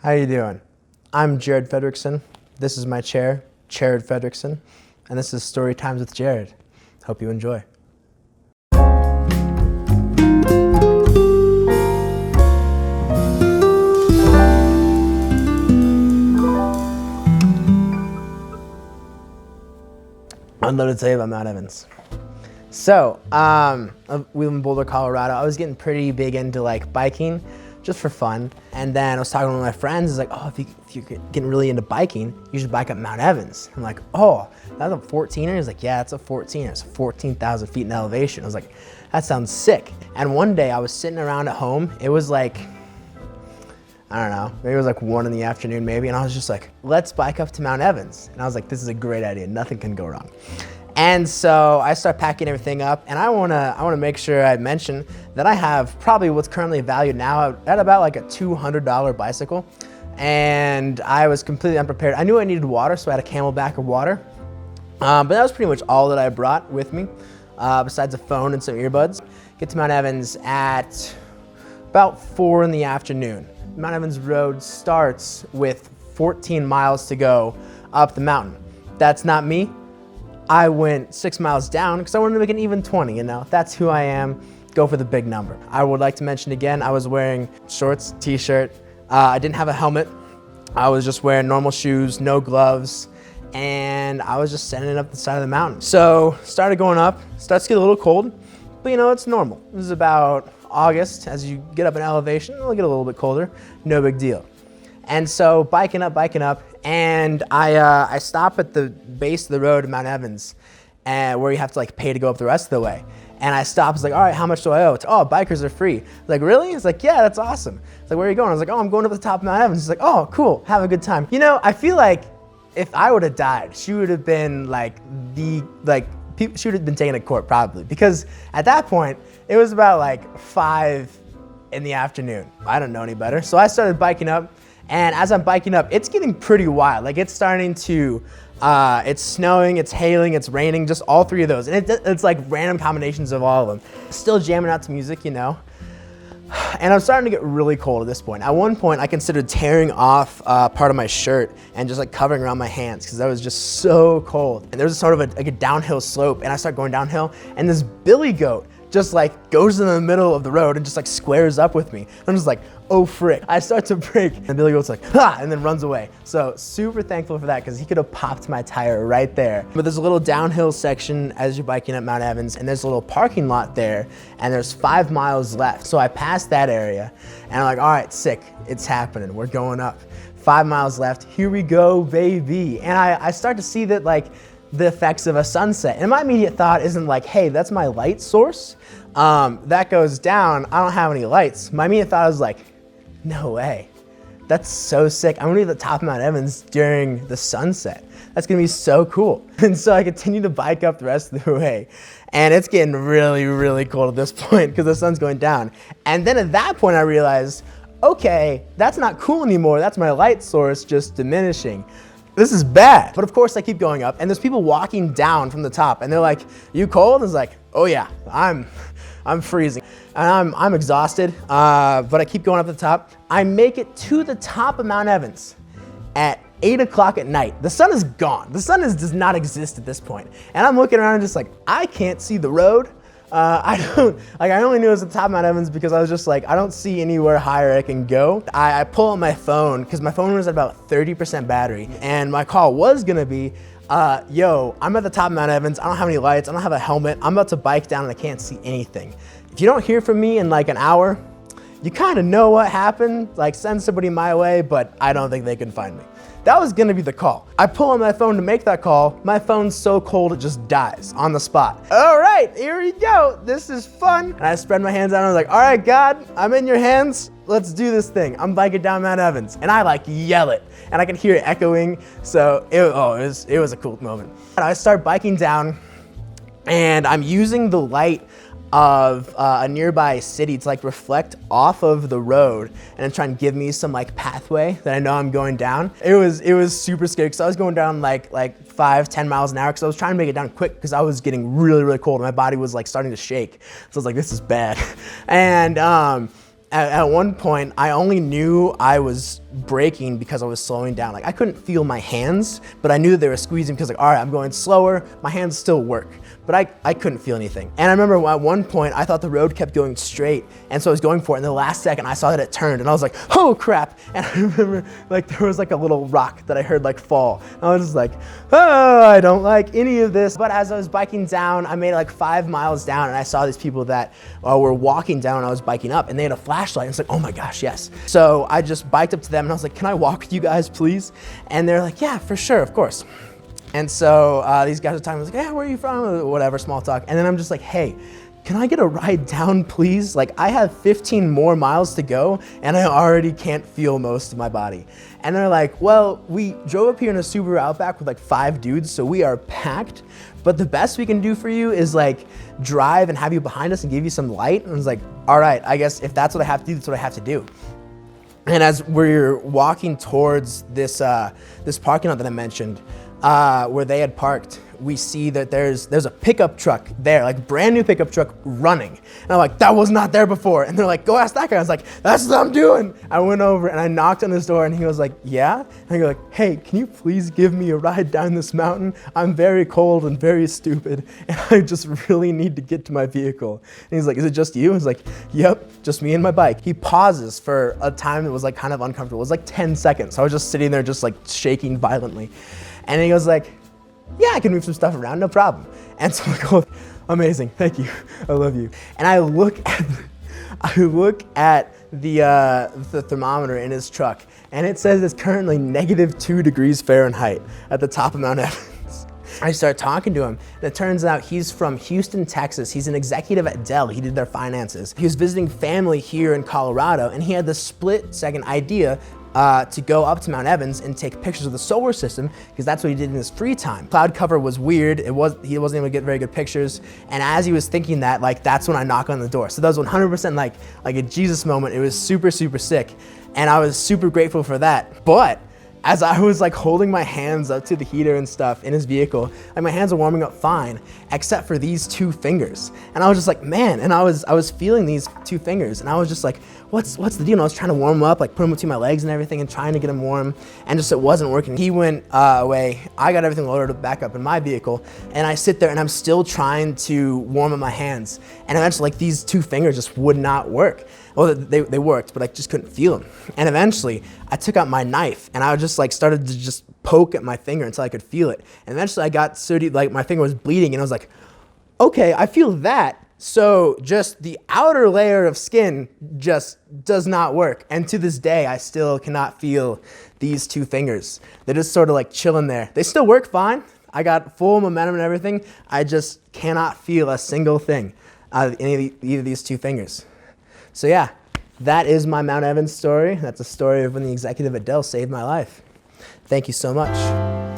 How you doing? I'm Jared Fredrickson. This is my chair, Jared Fredrickson, and this is Story Times with Jared. Hope you enjoy. I'd love to tell you about Mount Evans. So, we live in Boulder, Colorado. I was getting pretty big into like biking, just for fun. And then I was talking to one of my friends. He's like, oh, if you're getting really into biking, you should bike up Mount Evans. I'm like, oh, that's a 14er? He's like, yeah, it's a 14er. It's 14,000 feet in elevation. I was like, that sounds sick. And one day I was sitting around at home. It was like, I don't know, maybe it was like 1 in the afternoon maybe. And I was just like, let's bike up to Mount Evans. And I was like, this is a great idea. Nothing can go wrong. And so I start packing everything up, and I wanna make sure I mention that I have probably what's currently valued now at about like a $200 bicycle. And I was completely unprepared. I knew I needed water, so I had a Camelback of water. But that was pretty much all that I brought with me, besides a phone and some earbuds. Get to Mount Evans at about 4 in the afternoon. Mount Evans Road starts with 14 miles to go up the mountain. That's not me. I went 6 miles down because I wanted to make an even 20, you know? That's who I am. Go for the big number. I would like to mention again, I was wearing shorts, t-shirt. I didn't have a helmet. I was just wearing normal shoes, no gloves, and I was just sending it up the side of the mountain. So started going up, starts to get a little cold, but you know, it's normal. This is about August. As you get up in elevation, it'll get a little bit colder, no big deal. And so biking up, and I stop at the base of the road in Mount Evans, and where you have to like pay to go up the rest of the way. And I stop, it's like, all right, how much do I owe? It's, oh, bikers are free. It's like, really? It's like, yeah, that's awesome. It's like, where are you going? I was like, oh, I'm going up to the top of Mount Evans. It's like, oh, cool, have a good time. You know, I feel like if I would have died, she would have been like she would have been taken to court probably, because at that point, it was about like 5 in the afternoon. I don't know any better. So I started biking up. And as I'm biking up, it's getting pretty wild. Like it's starting to, it's snowing, it's hailing, it's raining, just all three of those. And it's like random combinations of all of them. Still jamming out to music, you know. And I'm starting to get really cold at this point. At one point, I considered tearing off part of my shirt and just like covering around my hands because I was just so cold. And there's sort of a downhill slope, and I start going downhill, and this billy goat just like goes in the middle of the road and just like squares up with me. I'm just like, oh frick. I start to brake, and Billy Goat's like, ha, and then runs away. So super thankful for that, because he could have popped my tire right there. But there's a little downhill section as you're biking up Mount Evans, and there's a little parking lot there, and there's 5 miles left. So I passed that area, and I'm like, all right, sick, it's happening, we're going up. 5 miles left, here we go, baby. And I start to see that like the effects of a sunset. And my immediate thought isn't like, hey, that's my light source. That goes down, I don't have any lights. My immediate thought was like, no way. That's so sick. I'm gonna be at the top of Mount Evans during the sunset. That's gonna be so cool. And so I continue to bike up the rest of the way. And it's getting really, really cold at this point because the sun's going down. And then at that point I realized, okay, that's not cool anymore. That's my light source just diminishing. This is bad. But of course I keep going up, and there's people walking down from the top, and they're like, you cold? And it's like, oh yeah, I'm freezing. And I'm exhausted, but I keep going up to the top. I make it to the top of Mount Evans at 8 o'clock at night. The sun is gone. The sun does not exist at this point. And I'm looking around and just like, I can't see the road. I only knew it was at the top of Mount Evans because I was just like, I don't see anywhere higher I can go. I pull out my phone because my phone was at about 30% battery, and my call was gonna be, yo, I'm at the top of Mount Evans. I don't have any lights. I don't have a helmet. I'm about to bike down and I can't see anything. If you don't hear from me in like an hour, you kind of know what happened. Like, send somebody my way, but I don't think they can find me. That was gonna be the call. I pull on my phone to make that call. My phone's so cold it just dies on the spot. All right, here we go. This is fun. And I spread my hands out and I was like, all right, God, I'm in your hands. Let's do this thing. I'm biking down Mount Evans. And I like yell it, and I can hear it echoing. So it was a cool moment. And I start biking down, and I'm using the light of a nearby city to like reflect off of the road and try and give me some like pathway that I know I'm going down. It was super scary because I was going down like 5-10 miles an hour because I was trying to make it down quick because I was getting really, really cold and my body was like starting to shake. So I was like, this is bad. And At one point, I only knew I was braking because I was slowing down. Like I couldn't feel my hands, but I knew they were squeezing because like, all right, I'm going slower, my hands still work. But I couldn't feel anything. And I remember at one point, I thought the road kept going straight. And so I was going for it. And the last second, I saw that it turned. And I was like, oh crap. And I remember like there was like a little rock that I heard like fall. And I was just like, oh, I don't like any of this. But as I was biking down, I made like 5 miles down. And I saw these people that were walking down and I was biking up. And they had a flashlight. And it's like, oh my gosh, yes. So I just biked up to them and I was like, can I walk with you guys, please? And they're like, yeah, for sure, of course. And so these guys are talking, I was like, yeah, where are you from? Or whatever, small talk. And then I'm just like, hey, can I get a ride down, please? Like I have 15 more miles to go and I already can't feel most of my body. And they're like, well, we drove up here in a Subaru Outback with like 5 dudes, so we are packed. But the best we can do for you is like drive and have you behind us and give you some light. And I was like, all right, I guess if that's what I have to do, that's what I have to do. And as we're walking towards this parking lot that I mentioned, where they had parked, we see that there's a pickup truck there, like brand new pickup truck running. And I'm like, that was not there before. And they're like, go ask that guy. I was like, that's what I'm doing. I went over and I knocked on his door and he was like, yeah? And I go like, hey, can you please give me a ride down this mountain? I'm very cold and very stupid and I just really need to get to my vehicle. And he's like, is it just you? I was like, yep, just me and my bike. He pauses for a time that was like kind of uncomfortable. It was like 10 seconds. So I was just sitting there just like shaking violently. And he goes like, yeah, I can move some stuff around, no problem. And so I'm like, oh, amazing, thank you, I love you. And I look at the thermometer in his truck, and it says it's currently -2 degrees Fahrenheit at the top of Mount Evans. I start talking to him, and it turns out he's from Houston, Texas. He's an executive at Dell. He did their finances. He was visiting family here in Colorado, and he had the split-second idea to go up to Mount Evans and take pictures of the solar system because that's what he did in his free time. Cloud cover was weird. He wasn't able to get very good pictures. And as he was thinking that, like, that's when I knock on the door. So that was 100% like a Jesus moment. It was super, super sick. And I was super grateful for that. But as I was like holding my hands up to the heater and stuff in his vehicle, like my hands are warming up fine, except for these 2 fingers. And I was just like, man, and I was feeling these 2 fingers and I was just like, what's the deal? And I was trying to warm them up, like put them between my legs and everything and trying to get them warm, and just it wasn't working. He went away, I got everything loaded back up in my vehicle, and I sit there and I'm still trying to warm up my hands. And eventually like these 2 fingers just would not work. Well, they worked, but I just couldn't feel them. And eventually I took out my knife and I just like started to just poke at my finger until I could feel it. And eventually I got so deep, like my finger was bleeding and I was like, okay, I feel that. So just the outer layer of skin just does not work. And to this day, I still cannot feel these 2 fingers. They're just sort of like chilling there. They still work fine. I got full momentum and everything. I just cannot feel a single thing out of either of these 2 fingers. So yeah, that is my Mount Evans story. That's a story of when the executive at Dell saved my life. Thank you so much.